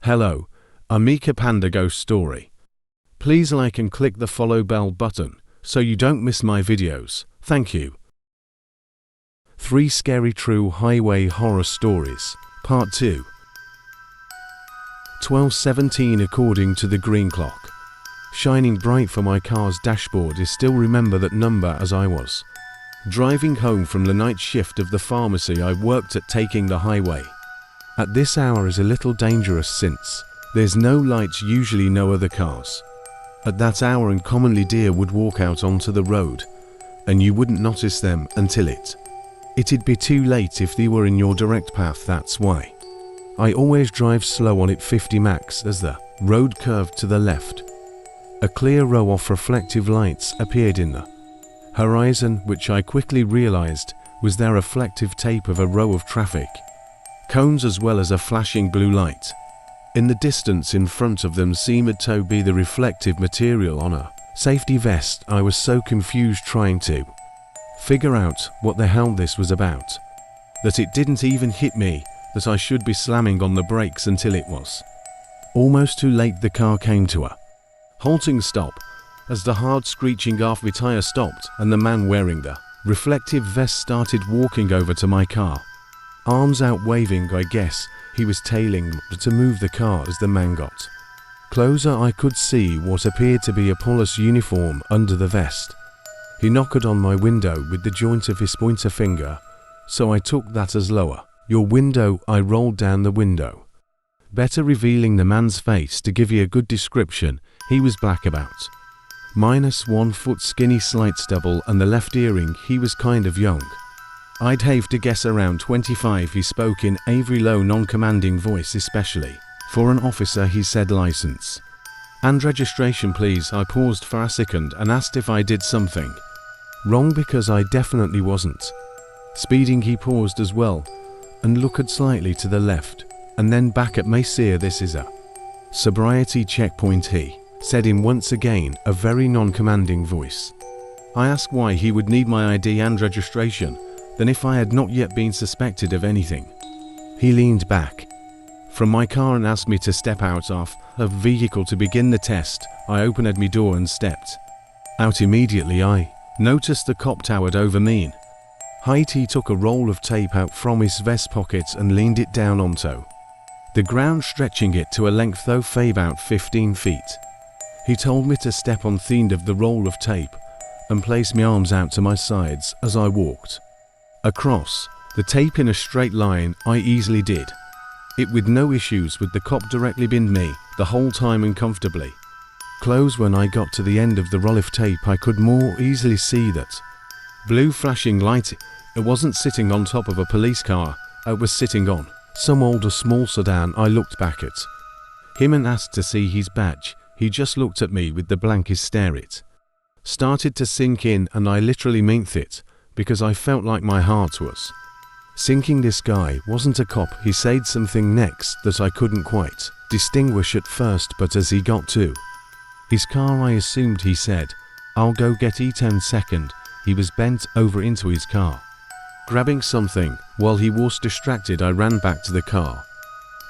Hello, I'm Mika Panda Ghost Story. Please like and click the follow bell button so you don't miss my videos. Thank you. 3 Scary True Highway Horror Stories, Part 2. 12:17 according to the green clock. Shining bright for my car's dashboard is still remember that number as I was driving home from the night shift of the pharmacy I worked at, taking the highway. At this hour is a little dangerous since there's no lights, usually no other cars. At that hour and commonly deer would walk out onto the road and you wouldn't notice them until it'd be too late if they were in your direct path. That's why I always drive slow on it 50 max as the road curved to the left. A clear row of reflective lights appeared in the horizon, which I quickly realized was their reflective tape of a row of traffic cones as well as a flashing blue light. In the distance in front of them seemed to be the reflective material on a safety vest. I was so confused trying to figure out what the hell this was about that it didn't even hit me that I should be slamming on the brakes until it was almost too late. The car came to a halting stop as the hard screeching after the tire stopped and the man wearing the reflective vest started walking over to my car. Arms out waving. I guess he was tailing to move the car. As the man got closer I could see what appeared to be a police uniform under the vest. He knocked on my window with the joint of his pointer finger, so I took that as lower your window. I rolled down the window, better revealing the man's face to give you a good description. He was black, about -1 foot, skinny, slight stubble, and the left earring. He was kind of young. I'd have to guess around 25. He spoke in a very low, non-commanding voice, especially for an officer. He said, "License and registration, please." I paused for a second and asked if I did something wrong because I definitely wasn't speeding. He paused as well and looked slightly to the left and then back at me. "Sir, this is a sobriety checkpoint," he said in once again a very non-commanding voice. I asked why he would need my ID and registration, then if I had not yet been suspected of anything. He leaned back from my car and asked me to step out of a vehicle to begin the test. I opened my door and stepped out. Immediately I noticed the cop towered over me in height. He took a roll of tape out from his vest pocket and leaned it down onto the ground, stretching it to a length of about 15 feet. He told me to step on the end of the roll of tape and place my arms out to my sides as I walked across the tape in a straight line. I easily did it with no issues, with the cop directly behind me the whole time and comfortably close. When I got to the end of the roll of tape I could more easily see that blue flashing light. It wasn't sitting on top of a police car, it was sitting on some older small sedan. I looked back at him and asked to see his badge. He just looked at me with the blankest stare. It started to sink in, and I literally meant it, because I felt like my heart was sinking. This guy wasn't a cop. He said something next that I couldn't quite distinguish at first, but as he got to his car I assumed he said, "I'll go get it." 10 seconds. He was bent over into his car, grabbing something. While he was distracted I ran back to the car.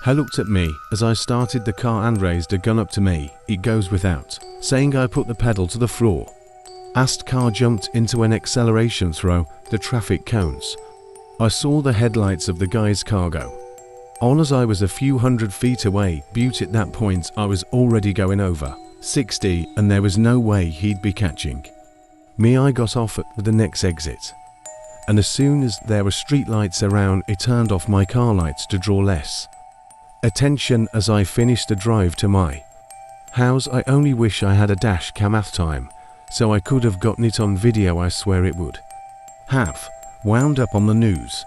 He looked at me as I started the car and raised a gun up to me. It goes without saying I put the pedal to the floor. Asked car jumped into an acceleration through the traffic cones. I saw the headlights of the guy's car go on as I was a few hundred feet away. But at that point I was already going over 60 and there was no way he'd be catching me. I got off at the next exit, and as soon as there were street lights around it turned off my car lights to draw less attention as I finished the drive to my house. I only wish I had a dash cam at time so I could have gotten it on video. I swear it would have wound up on the news.